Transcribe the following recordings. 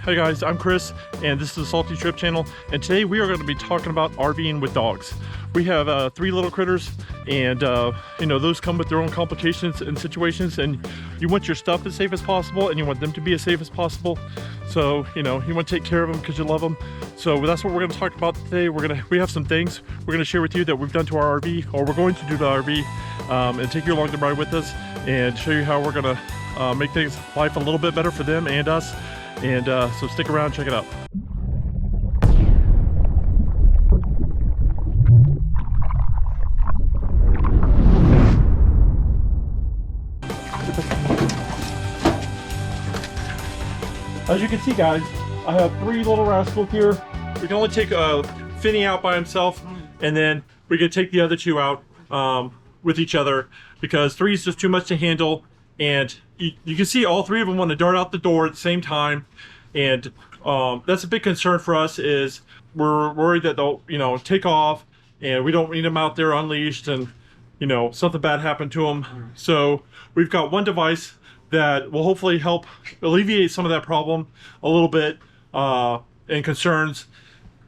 Hey guys, I'm Chris, and this is the Salty Trip channel, and today we are going to be talking about RVing with dogs. We have 3 little critters, and you know, those come with their own complications and situations, and you want your stuff as safe as possible, and you want them to be as safe as possible. So, you know, you want to take care of them because you love them. So that's what we're going to talk about today. We have some things we're going to share with you that we've done to our RV, or we're going to do to our RV, and take you along the ride with us, and show you how we're going to make life a little bit better for them and us. And so stick around, check it out. As you can see, guys, I have 3 little rascals here. We can only take Finney out by himself, and then we can take the other 2 out with each other, because 3 is just too much to handle. And you can see all 3 of them want to dart out the door at the same time, and that's a big concern for us. Is we're worried that they'll, you know, take off, and we don't need them out there unleashed, and you know, something bad happened to them. So we've got one device that will hopefully help alleviate some of that problem a little bit, and concerns,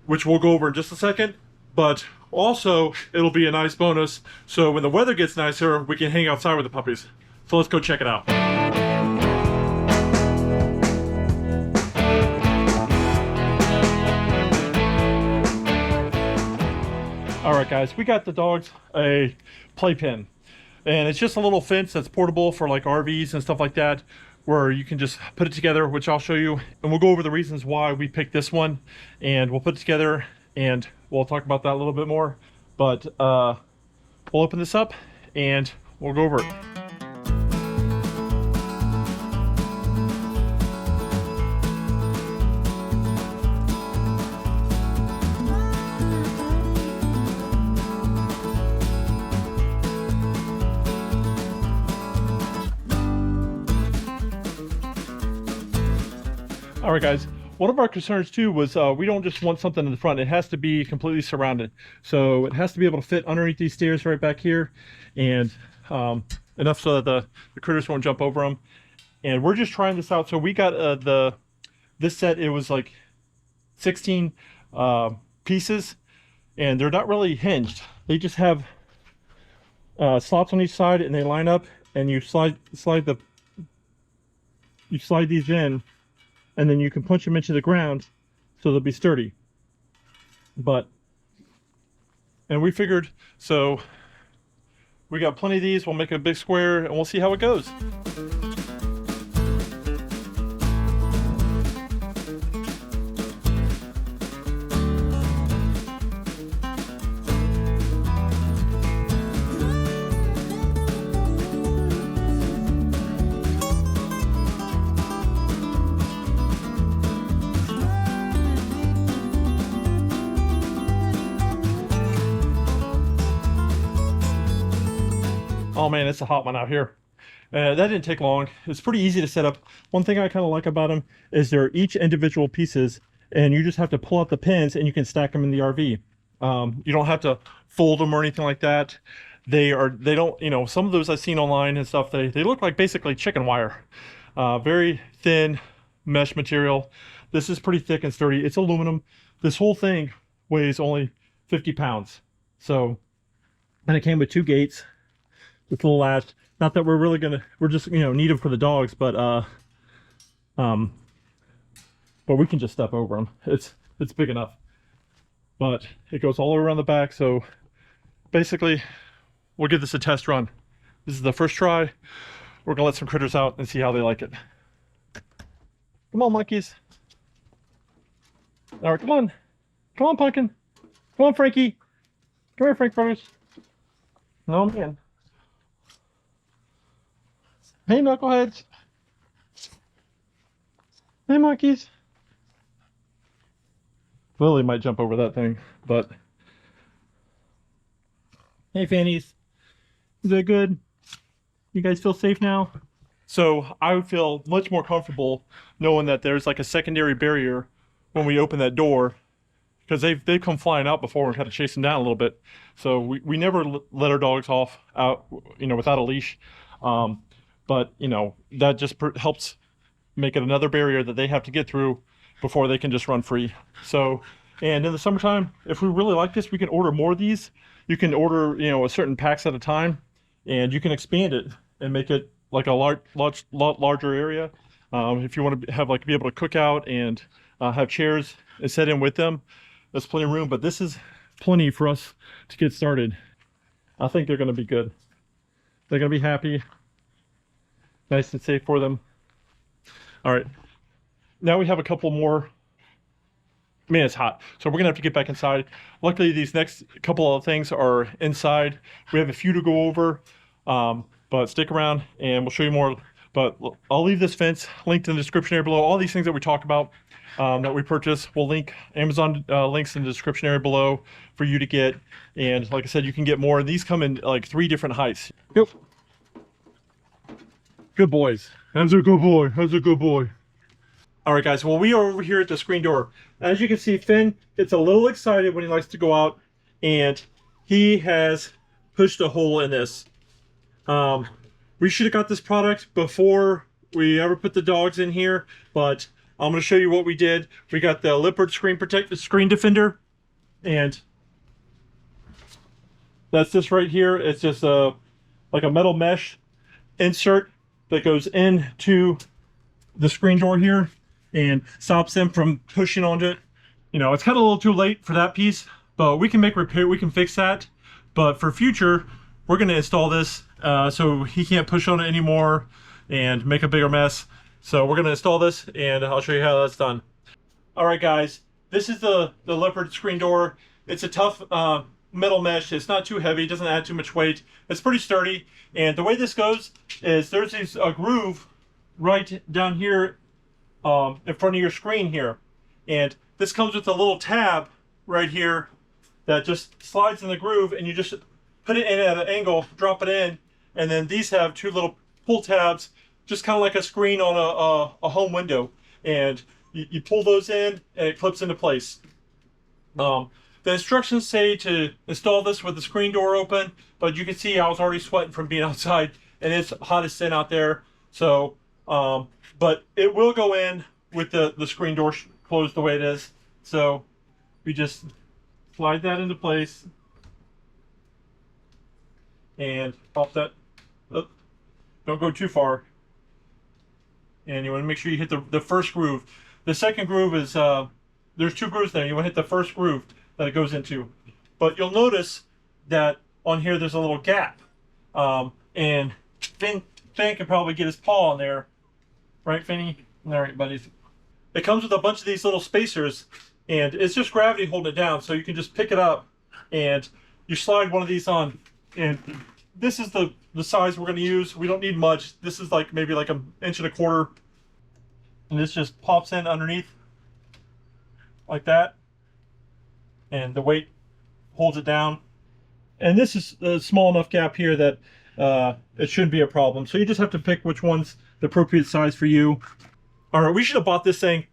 which we'll go over in just a second. But also, it'll be a nice bonus, so when the weather gets nicer, we can hang outside with the puppies. So let's go check it out. All right, guys, we got the dogs a playpen, and it's just a little fence that's portable for like RVs and stuff like that, where you can just put it together, which I'll show you, and we'll go over the reasons why we picked this one, and we'll put it together, and we'll talk about that a little bit more. But we'll open this up and we'll go over it. All right, guys, one of our concerns too was we don't just want something in the front. It has to be completely surrounded. So it has to be able to fit underneath these stairs right back here, and enough so that the critters won't jump over them. And we're just trying this out. So we got this set, it was like 16 pieces, and they're not really hinged. They just have slots on each side, and they line up, and you slide these in, and then you can punch them into the ground so they'll be sturdy. And we figured, so we got plenty of these. We'll make a big square and we'll see how it goes. Oh man, it's a hot one out here. That didn't take long. It's pretty easy to set up. One thing I kind of like about them is they're each individual pieces, and you just have to pull out the pins and you can stack them in the RV. You don't have to fold them or anything like that. They don't, you know, some of those I've seen online and stuff, they look like basically chicken wire. Very thin mesh material. This is pretty thick and sturdy. It's aluminum. This whole thing weighs only 50 pounds. So, and it came with 2 gates. With a little latch. Not that we're just, you know, need them for the dogs, but we can just step over them. It's big enough. But it goes all around the back, so basically we'll give this a test run. This is the first try. We're gonna let some critters out and see how they like it. Come on, monkeys. All right, come on. Come on, Pumpkin. Come on, Frankie. Come here, Frank brothers. No, man. Hey, knuckleheads. Hey, monkeys. Lily might jump over that thing, but... Hey, fannies. Is that good? You guys feel safe now? So I would feel much more comfortable knowing that there's like a secondary barrier when we open that door, because they've come flying out before and had to chase them down a little bit. So we never let our dogs out, you know, without a leash. But you know, that just helps make it another barrier that they have to get through before they can just run free. So, and in the summertime, if we really like this, we can order more of these. You can order, you know, a certain packs at a time, and you can expand it and make it like a larger area. If you want to have like be able to cook out and have chairs and set in with them, there's plenty of room. But this is plenty for us to get started. I think they're going to be good. They're going to be happy. Nice and safe for them. All right. Now we have a couple more. Man, it's hot. So we're going to have to get back inside. Luckily, these next couple of things are inside. We have a few to go over, but stick around and we'll show you more. But I'll leave this fence linked in the description area below. All these things that we talked about that we purchased, we'll link Amazon links in the description area below for you to get. And like I said, you can get more. These come in like 3 different heights. Yep. Good boys. That's a good boy. That's a good boy. All right, guys. Well, we are over here at the screen door. As you can see, Finn gets a little excited when he likes to go out, and he has pushed a hole in this. We should have got this product before we ever put the dogs in here, but I'm going to show you what we did. We got the Leopard screen defender, and that's this right here. It's just like a metal mesh insert that goes into the screen door here and stops them from pushing onto it. You know, it's kind of a little too late for that piece, but we can make repair, we can fix that. But for future, we're going to install this so he can't push on it anymore and make a bigger mess. So we're going to install this, and I'll show you how that's done. All right, guys, this is the Leopard screen door. It's a tough metal mesh. It's not too heavy. It doesn't add too much weight. It's pretty sturdy. And the way this goes is there's a groove right down here in front of your screen here, and this comes with a little tab right here that just slides in the groove, and you just put it in at an angle, drop it in, and then these have 2 little pull tabs, just kind of like a screen on a home window, and you pull those in and it clips into place. The instructions say to install this with the screen door open, but you can see I was already sweating from being outside, and it's hot as sin out there. So but it will go in with the screen door closed the way it is. So we just slide that into place and pop that up. Don't go too far. And you want to make sure you hit the first groove. The second groove is, there's 2 grooves there. You want to hit the first groove that it goes into. But you'll notice that on here there's a little gap. And Finn can probably get his paw on there. Right, Finny? All right, buddies. It comes with a bunch of these little spacers, and it's just gravity holding it down, so you can just pick it up, and you slide one of these on. And this is the size we're going to use. We don't need much. This is like maybe like 1.25 inches. And this just pops in underneath like that, and the weight holds it down. And this is a small enough gap here that it shouldn't be a problem. So you just have to pick which one's the appropriate size for you. All right, we should have bought this thing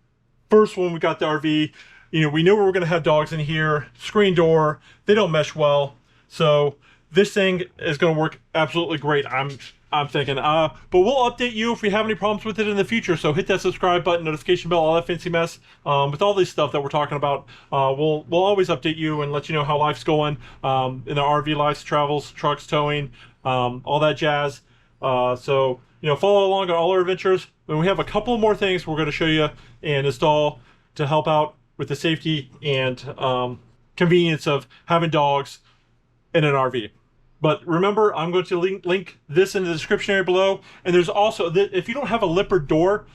first when we got the RV. You know, we knew we were going to have dogs in here. Screen door, they don't mesh well. So this thing is going to work absolutely great, I'm thinking. But we'll update you if we have any problems with it in the future. So hit that subscribe button, notification bell, all that fancy mess. With all this stuff that we're talking about, we'll always update you and let you know how life's going in the RV life, travels, trucks, towing, all that jazz. So, you know, follow along on all our adventures. And we have a couple more things we're going to show you and install to help out with the safety and convenience of having dogs in an RV. But remember, I'm going to link this in the description area below. And there's also, if you don't have a Leopard door,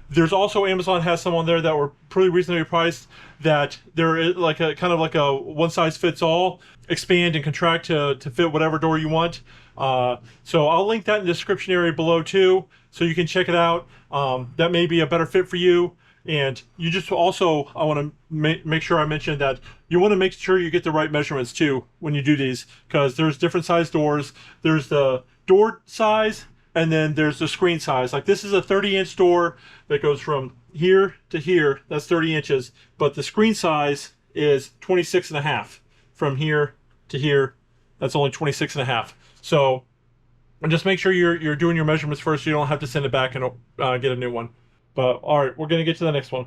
there's also, Amazon has some on there that were pretty reasonably priced, that there is like a kind of like a one size fits all, expand and contract to fit whatever door you want. So I'll link that in the description area below too, so you can check it out. That may be a better fit for you. And you just also, I want to make sure I mention that you want to make sure you get the right measurements too when you do these, because there's different size doors. There's the door size, and then there's the screen size. Like this is a 30-inch door that goes from here to here. That's 30 inches. But the screen size is 26.5. From here to here, that's only 26.5. So and just make sure you're doing your measurements first, so you don't have to send it back and get a new one. But all right, we're going to get to the next one.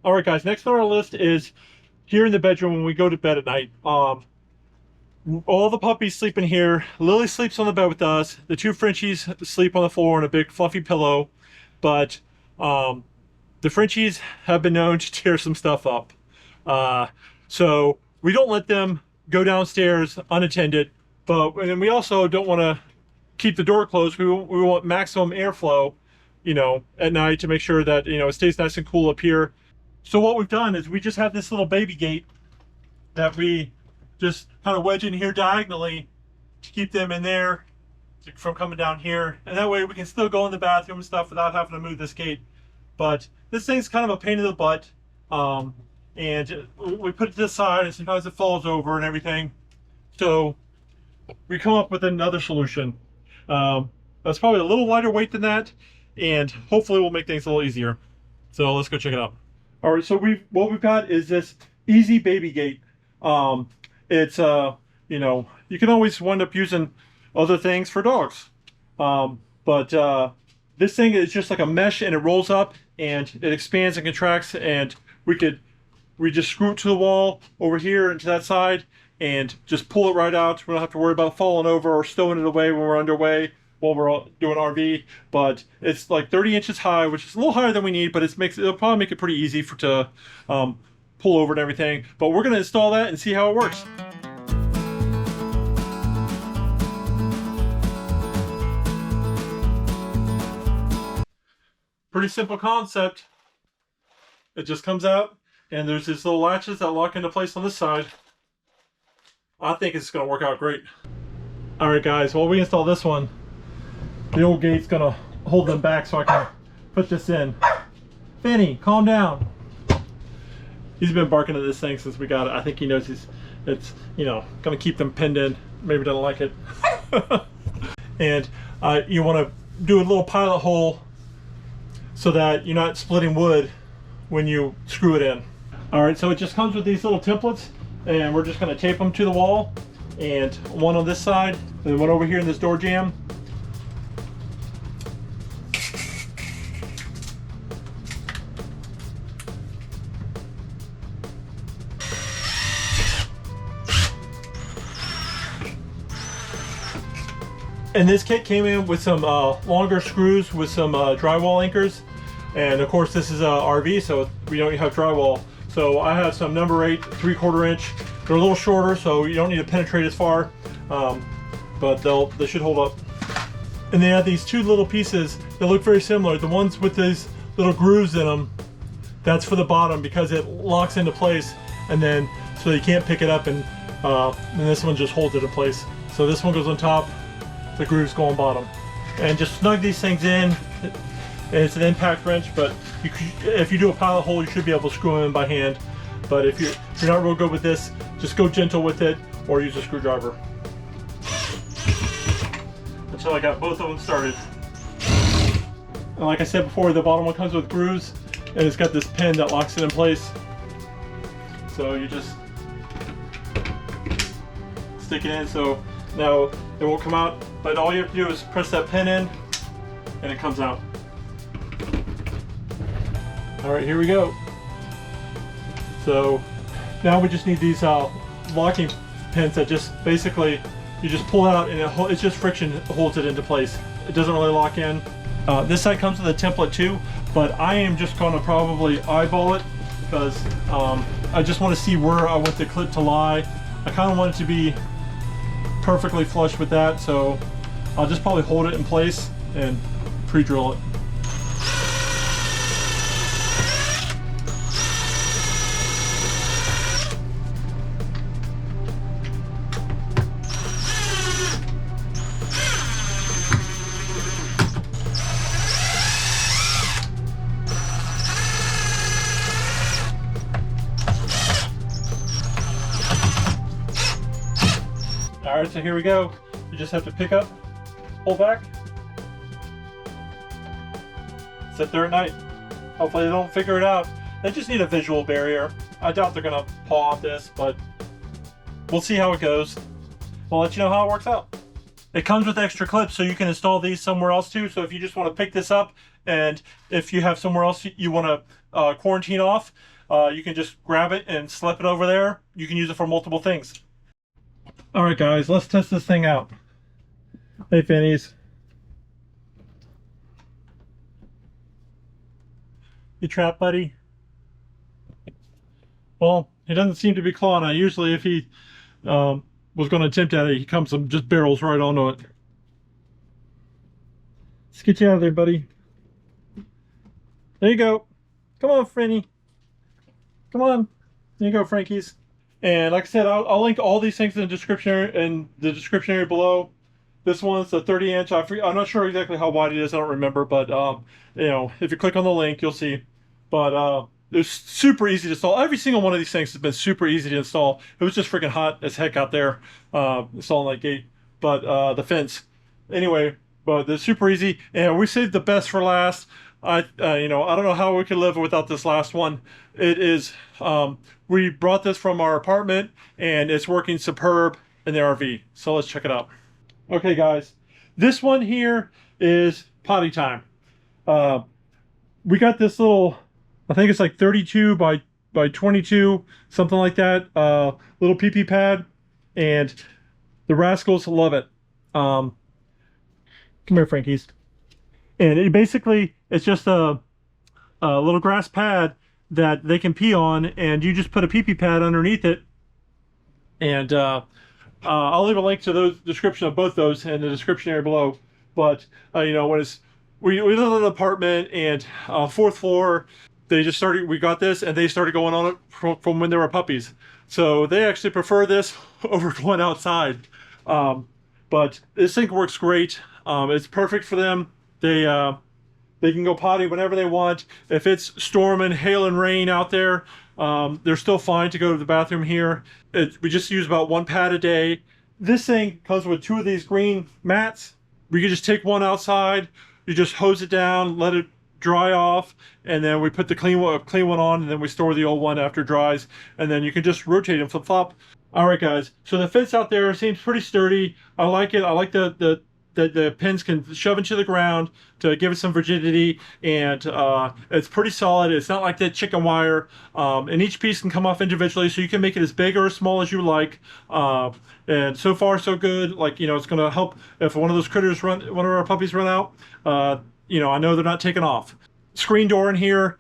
All right, guys, next on our list is here in the bedroom when we go to bed at night. All the puppies sleep in here. Lily sleeps on the bed with us. The two Frenchies sleep on the floor on a big fluffy pillow. But the Frenchies have been known to tear some stuff up. So we don't let them go downstairs unattended. And we also don't want to keep the door closed. We want maximum airflow, you know, at night to make sure that, you know, it stays nice and cool up here. So what we've done is we just have this little baby gate that we just kind of wedge in here diagonally to keep them in there from coming down here. And that way we can still go in the bathroom and stuff without having to move this gate. But this thing's kind of a pain in the butt. And we put it to the side and sometimes it falls over and everything. So we come up with another solution. That's probably a little lighter weight than that. And hopefully we'll make things a little easier. So let's go check it out. All right, so what we've got is this easy baby gate. It's you know, you can always wind up using other things for dogs. But this thing is just like a mesh, and it rolls up and it expands and contracts, and we just screw it to the wall over here and to that side and just pull it right out. We don't have to worry about falling over or stowing it away when we're underway while we're doing RV. But it's like 30 inches high, which is a little higher than we need, but it'll probably make it pretty easy to pull over and everything. But we're going to install that and see how it works. Pretty simple concept. It just comes out, and there's these little latches that lock into place on this side. I think it's going to work out great. All right, guys, while we install this one, the old gate's going to hold them back so I can put this in. Finny, calm down. He's been barking at this thing since we got it. I think he knows it's you know, going to keep them pinned in. Maybe doesn't like it. And you want to do a little pilot hole so that you're not splitting wood when you screw it in. All right, so it just comes with these little templates, and we're just going to tape them to the wall, and one on this side and one over here in this door jamb. And this kit came in with some longer screws with some drywall anchors. And of course this is a RV, so we don't have drywall. So I have some number 8 3/4 inch. They're a little shorter, so you don't need to penetrate as far, but they should hold up. And they have these two little pieces that look very similar. The ones with these little grooves in them, that's for the bottom because it locks into place, and then so you can't pick it up, and this one just holds it in place. So this one goes on top, the grooves go on bottom. And just snug these things in. It's an impact wrench, but if you do a pilot hole, you should be able to screw them in by hand. But if you're not real good with this, just go gentle with it or use a screwdriver. Until I got both of them started. And like I said before, the bottom one comes with grooves, and it's got this pin that locks it in place. So you just stick it in, so now it won't come out. But all you have to do is press that pin in, and it comes out. All right, here we go. So now we just need these locking pins that just basically you just pull out, and it's just friction holds it into place. It doesn't really lock in. This side comes with a template too, but I am just going to probably eyeball it because I just want to see where I want the clip to lie. I kind of want it to be perfectly flush with that, so I'll just probably hold it in place and pre-drill it. All right, so here we go. You just have to pick up, pull back, sit there at night. Hopefully they don't figure it out. They just need a visual barrier. I doubt they're gonna paw off this, but we'll see how it goes. We'll let you know how it works out. It comes with extra clips, so you can install these somewhere else too. So if you just want to pick this up, and if you have somewhere else you want to quarantine off, you can just grab it and slip it over there. You can use it for multiple things. All right, guys, let's test this thing out. Hey, Fannies. You trapped, buddy? Well, he doesn't seem to be clawing on it. Usually if he was going to attempt at it, he comes and just barrels right onto it. Let's get you out of there, buddy. There you go. Come on, Franny. Come on. There you go, Frankies. And like I said, I'll link all these things in the description area below. This one's a 30-inch. I'm not sure exactly how wide it is. I don't remember, but you know, if you click on the link, you'll see. But it's super easy to install. Every single one of these things has been super easy to install. It was just freaking hot as heck out there installing that gate, but the fence. Anyway, but they're super easy, and we saved the best for last. You know, I don't know how we could live without this last one. It is. We brought this from our apartment, and it's working superb in the RV. So let's check it out. Okay, guys, this one here is potty time. We got this little, I think it's like 32 by 22, something like that. Little pee-pee pad, and the rascals love it. Come here, Frankies. And it basically, it's just a little grass pad that they can pee on, and you just put a pee-pee pad underneath it. And I'll leave a link to the description of both those in the description area below. But you know, when we live in an apartment, and 4th floor, we got this, and they started going on it from when they were puppies. So they actually prefer this over going outside. But this thing works great. It's perfect for them. They can go potty whenever they want. If it's storming, hail, and rain out there, they're still fine to go to the bathroom here. We just use about 1 pad a day. This thing comes with 2 of these green mats. We can just take one outside. You just hose it down, let it dry off, and then we put the clean one on, and then we store the old one after it dries, and then you can just rotate and flip-flop. All right, guys. So the fence out there seems pretty sturdy. I like it. I like the pins can shove into the ground to give it some rigidity, and it's pretty solid. It's not like that chicken wire, and each piece can come off individually, so you can make it as big or as small as you like. And so far so good. Like, you know, it's going to help if one of those critters one of our puppies run out. You know, I know they're not taking off. Screen door in here,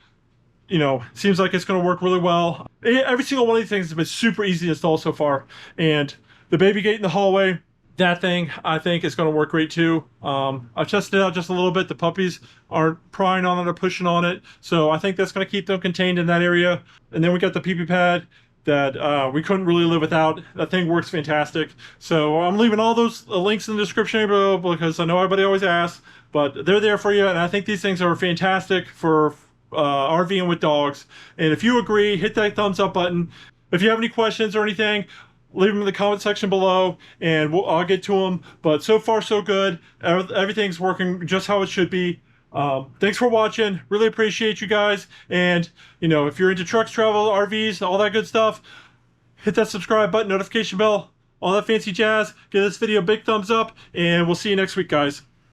you know, seems like it's going to work really well. Every single one of these things has been super easy to install so far. And the baby gate in the hallway, that thing, I think, is going to work great too. I've tested it out just a little bit. The puppies aren't prying on it or pushing on it, so I think that's going to keep them contained in that area. And then we got the pee-pee pad that we couldn't really live without. That thing works fantastic. So I'm leaving all those links in the description below, because I know everybody always asks, but they're there for you. And I think these things are fantastic for RVing with dogs. And if you agree, hit that thumbs up button. If you have any questions or anything, leave them in the comment section below, and I'll get to them. But so far so good. Everything's working just how it should be. Thanks for watching. Really appreciate you guys. And you know, if you're into trucks, travel, RVs, all that good stuff, hit that subscribe button, notification bell, all that fancy jazz. Give this video a big thumbs up, and we'll see you next week, guys.